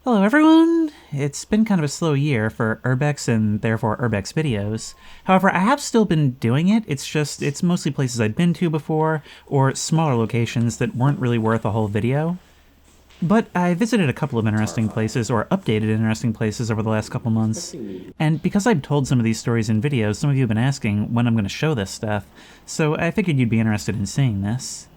Hello everyone! It's been kind of a slow year for Urbex and therefore Urbex videos. However, I have still been doing it, it's mostly places I'd been to before, or smaller locations that weren't really worth a whole video. But I visited a couple of interesting places, or updated interesting places over the last couple months. And because I've told some of these stories in videos, some of you have been asking when I'm going to show this stuff, so I figured you'd be interested in seeing this.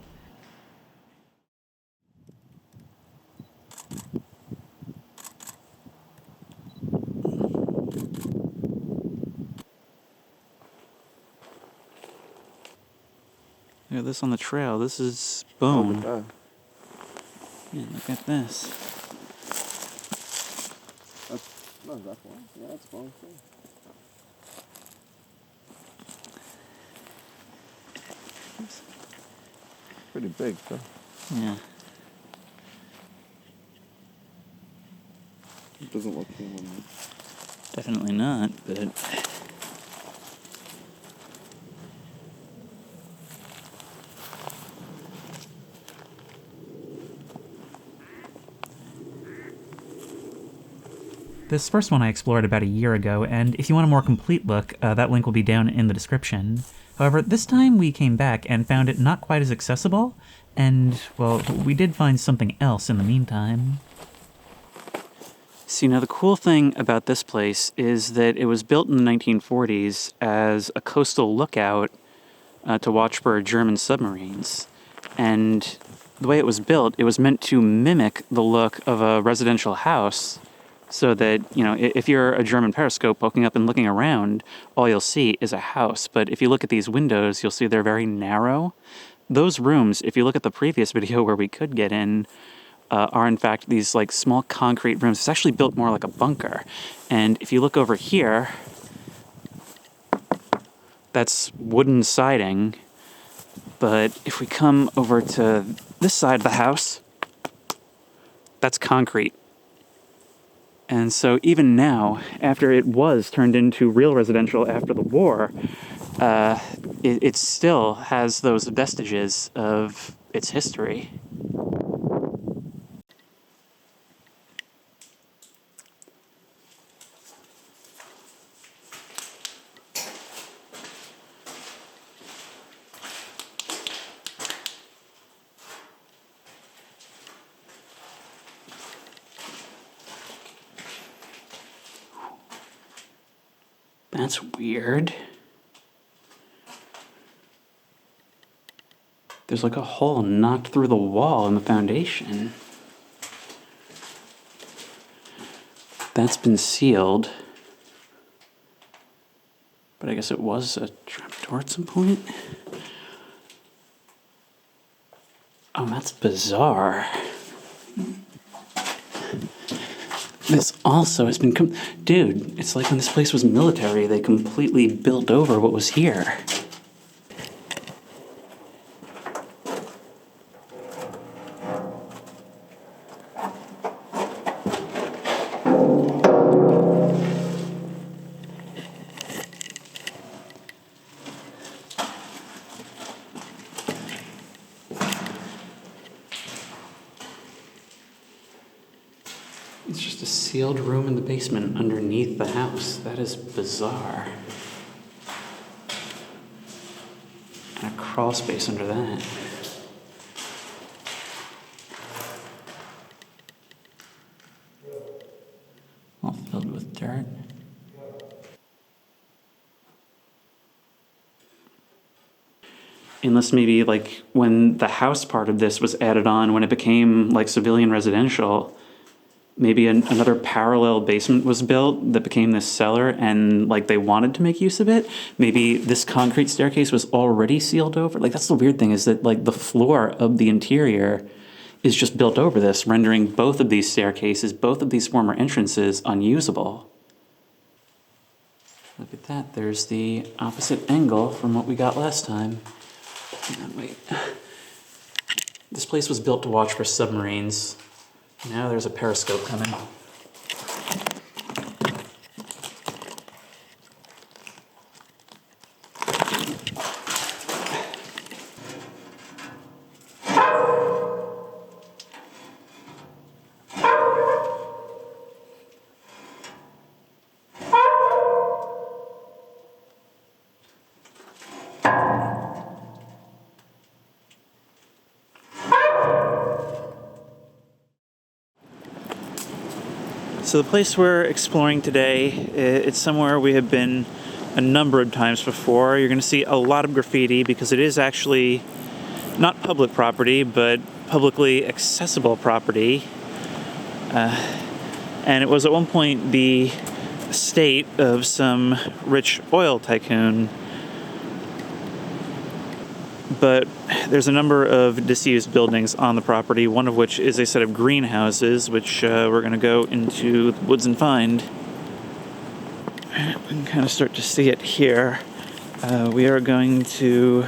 Look at this on the trail. This is bone. Oh, Yeah, look at this. that's one. Yeah, that's one too. Pretty big, though. Yeah. It doesn't look human. Definitely not, but... This first one I explored about a year ago, and if you want a more complete look, that link will be down in the description. However, this time we came back and found it not quite as accessible, and, well, we did find something else in the meantime. See, now the cool thing about this place is that it was built in the 1940s as a coastal lookout to watch for German submarines. And the way it was built, it was meant to mimic the look of a residential house, so that, you know, if you're a German periscope poking up and looking around, all you'll see is a house. But if you look at these windows, you'll see they're very narrow. Those rooms, if you look at the previous video where we could get in, are in fact these like small concrete rooms. It's actually built more like a bunker. And if you look over here, that's wooden siding. But if we come over to this side of the house, that's concrete. And so even now, after it was turned into real residential after the war, it still has those vestiges of its history. That's weird. There's like a hole knocked through the wall in the foundation. That's been sealed. But I guess it was a trapdoor at some point. Oh, that's bizarre. This also has been... Dude, it's like when this place was military, they completely built over what was here. It's just a sealed room in the basement underneath the house. That is bizarre. And a crawl space under that. All filled with dirt. Unless maybe like when the house part of this was added on, when it became like civilian residential, maybe another parallel basement was built that became this cellar, and like they wanted to make use of it. Maybe this concrete staircase was already sealed over. Like that's the weird thing, is that like the floor of the interior is just built over this, rendering both of these staircases, both of these former entrances, unusable. Look at that, there's the opposite angle from what we got last time. Hang on, wait. This place was built to watch for submarines. Now there's a periscope coming. So the place we're exploring today, it's somewhere we have been a number of times before. You're going to see a lot of graffiti because it is actually not public property, but publicly accessible property. And it was at one point the estate of some rich oil tycoon. But there's a number of disused buildings on the property, one of which is a set of greenhouses, which we're going to go into the woods and find. We can kind of start to see it here. We are going to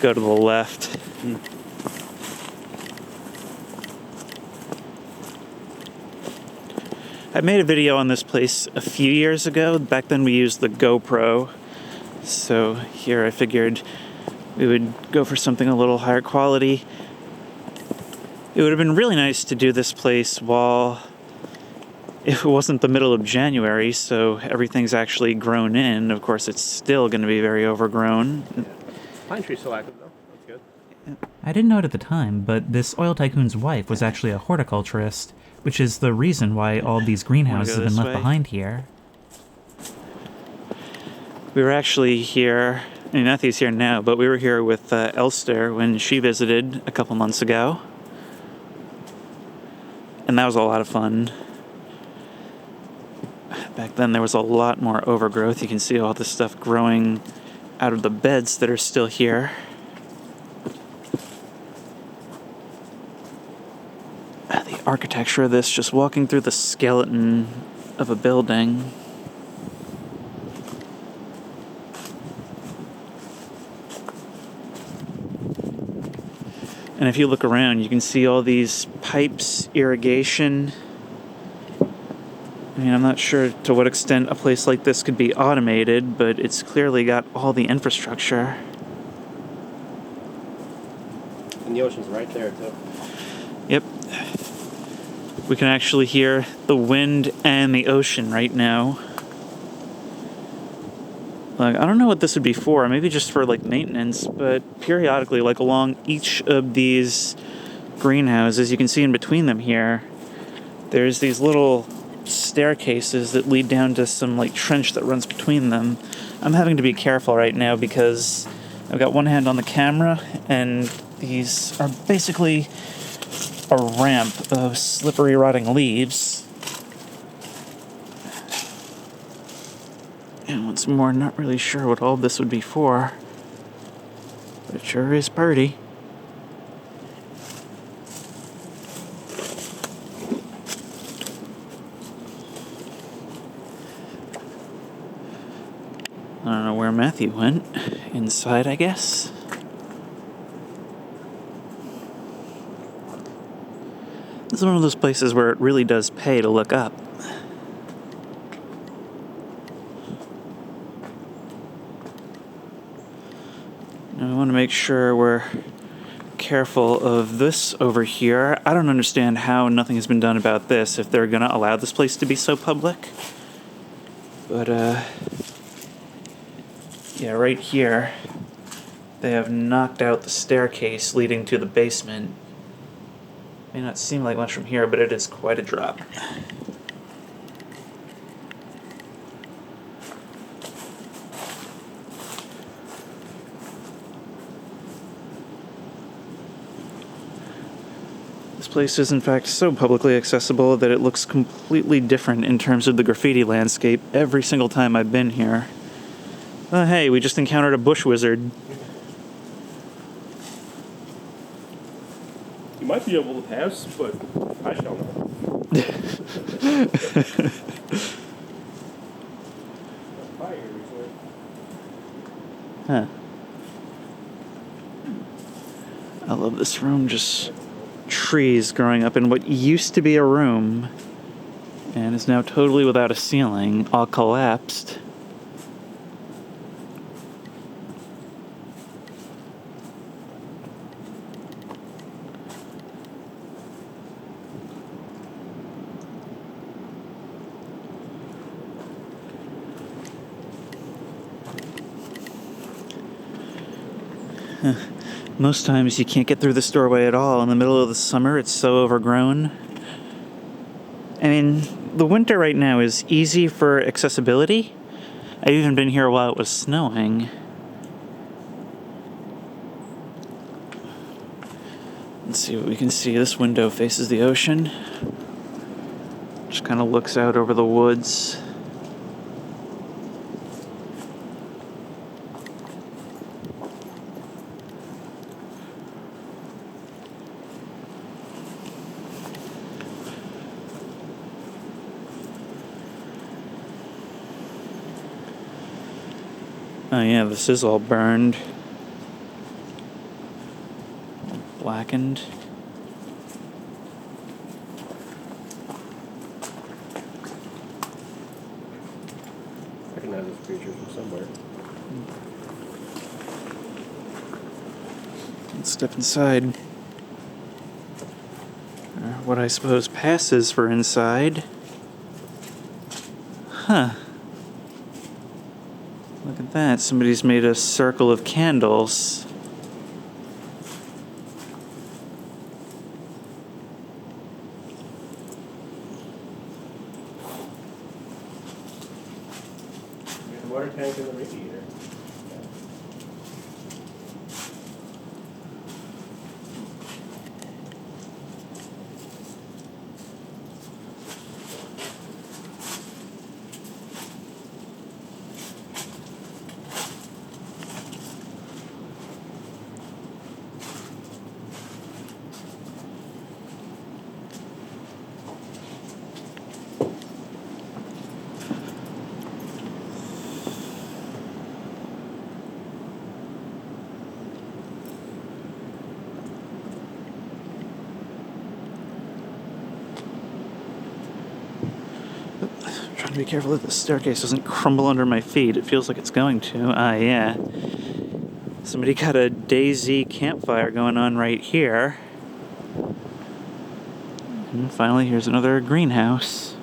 go to the left. I made a video on this place a few years ago. Back then we used the GoPro. So here I figured we would go for something a little higher quality. It would have been really nice to do this place if it wasn't the middle of January, so everything's actually grown in. Of course, it's still going to be very overgrown. Yeah. Pine tree's still active, though. That's good. I didn't know it at the time, but this oil tycoon's wife was actually a horticulturist, which is the reason why all these greenhouses have been left behind here. We were actually here, I mean, Matthew's here now, but we were here with Elster when she visited a couple months ago. And that was a lot of fun. Back then there was a lot more overgrowth. You can see all this stuff growing out of the beds that are still here. The architecture of this, just walking through the skeleton of a building. And if you look around, you can see all these pipes, irrigation. I mean, I'm not sure to what extent a place like this could be automated, but it's clearly got all the infrastructure. And the ocean's right there, too. Yep. We can actually hear the wind and the ocean right now. Like, I don't know what this would be for, maybe just for like maintenance, but periodically, like along each of these greenhouses, you can see in between them here, there's these little staircases that lead down to some like trench that runs between them. I'm having to be careful right now because I've got one hand on the camera and these are basically a ramp of slippery, rotting leaves. And once more, not really sure what all this would be for, but it sure is pretty. I don't know where Matthew went. Inside, I guess. This is one of those places where it really does pay to look up. Now we want to make sure we're careful of this over here. I don't understand how nothing has been done about this if they're going to allow this place to be so public. But, yeah, right here, they have knocked out the staircase leading to the basement. May not seem like much from here, but it is quite a drop. This place is in fact so publicly accessible that it looks completely different in terms of the graffiti landscape every single time I've been here. Hey, we just encountered a bush wizard. You might be able to pass, but I shall not. Huh. I love this room, just trees growing up in what used to be a room and is now totally without a ceiling, all collapsed. Most times you can't get through this doorway at all. In the middle of the summer, it's so overgrown. I mean, the winter right now is easy for accessibility. I've even been here while it was snowing. Let's see what we can see. This window faces the ocean. Just kind of looks out over the woods. Oh yeah, this is all burned. Blackened. I recognize this creature from somewhere. Let's step inside. What I suppose passes for inside. Huh. Look at that. Somebody's made a circle of candles. There's a water tank in the radiator. Trying to be careful that the staircase doesn't crumble under my feet. It feels like it's going to. Yeah. Somebody got a DayZ campfire going on right here. And finally, here's another greenhouse.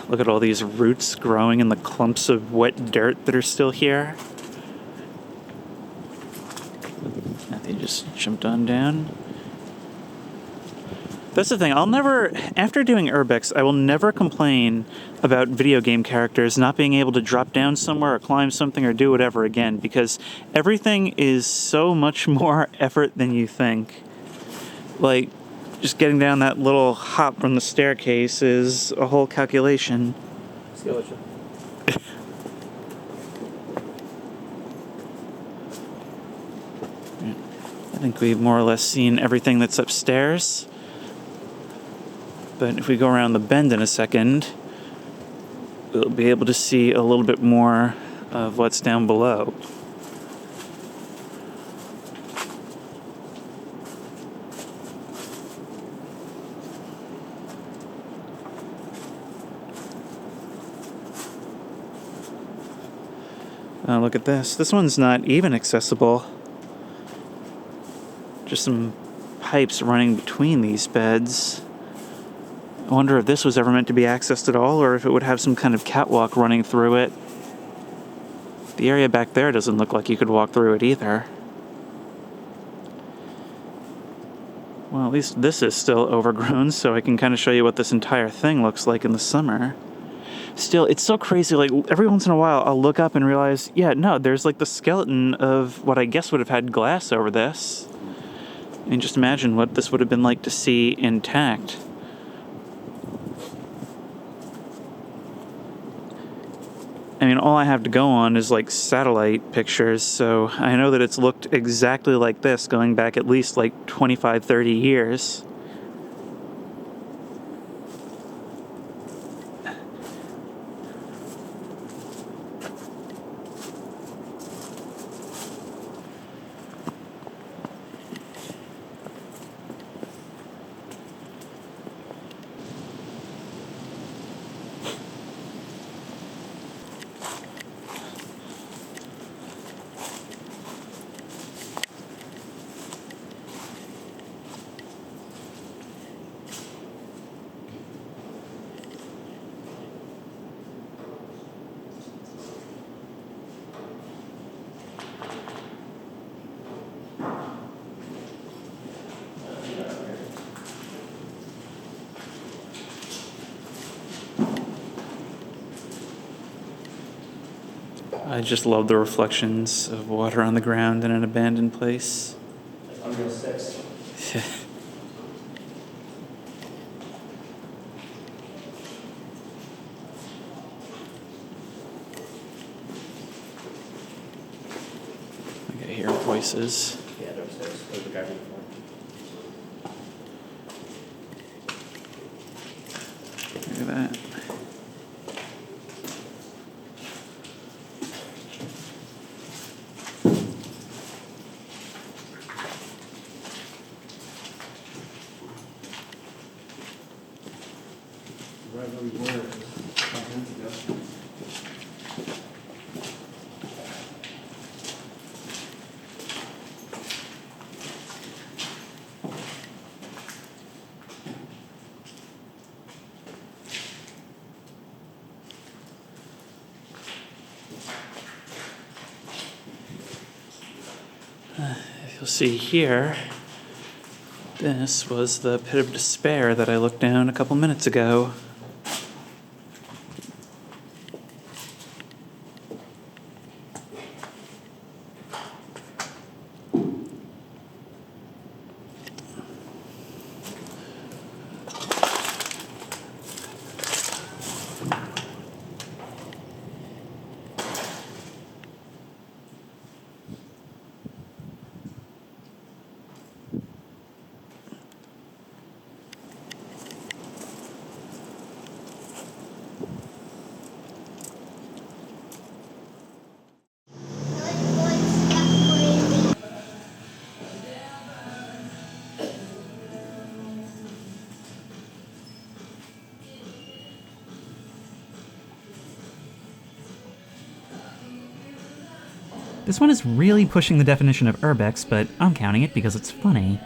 Look at all these roots growing in the clumps of wet dirt that are still here. They just jumped on down. That's the thing. After doing Urbex, I will never complain about video game characters not being able to drop down somewhere or climb something or do whatever again, because everything is so much more effort than you think. Like, just getting down that little hop from the staircase is a whole calculation. Skeleton. I think we've more or less seen everything that's upstairs. But if we go around the bend in a second, we'll be able to see a little bit more of what's down below. Look at this. This one's not even accessible. Just some pipes running between these beds. I wonder if this was ever meant to be accessed at all, or if it would have some kind of catwalk running through it. The area back there doesn't look like you could walk through it either. Well, at least this is still overgrown, so I can kind of show you what this entire thing looks like in the summer. Still, it's so crazy, like, every once in a while I'll look up and realize, yeah, no, there's like the skeleton of what I guess would have had glass over this. I mean, just imagine what this would have been like to see intact. I mean, all I have to go on is like satellite pictures, so I know that it's looked exactly like this going back at least like 25, 30 years. I just love the reflections of water on the ground in an abandoned place. Unreal 6. I can hear voices. Yeah, they're upstairs. There's the guy from before. Look at that. Right where we were 5 minutes ago. If you'll see here, this was the pit of despair that I looked down a couple minutes ago. This one is really pushing the definition of Urbex, but I'm counting it because it's funny.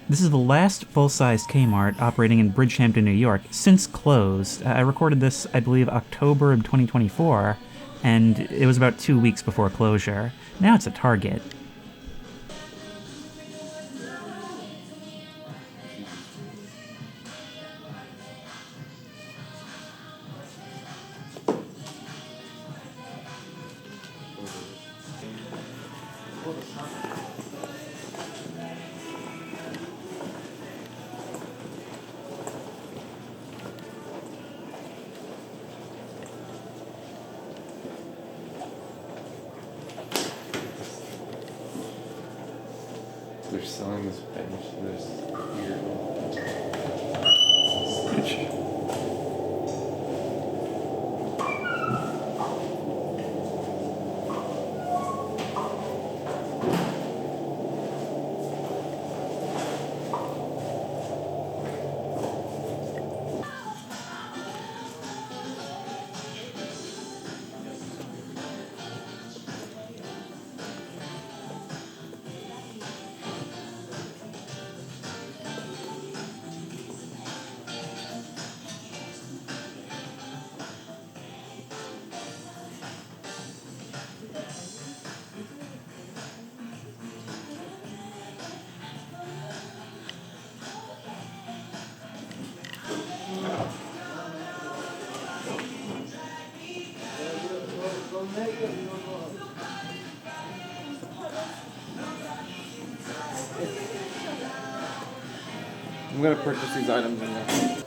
This is the last full-sized Kmart operating in Bridgehampton, New York, since closed. I recorded this, I believe, October of 2024, and it was about 2 weeks before closure. Now it's a Target. They're selling this bench. This weird. I'm gonna purchase these items in there.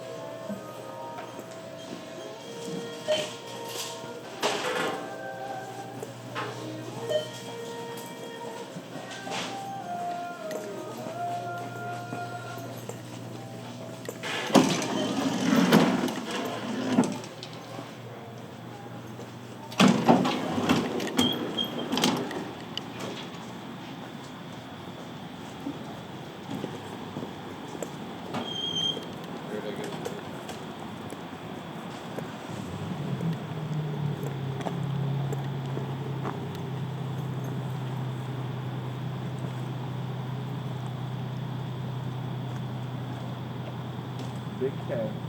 Big cat.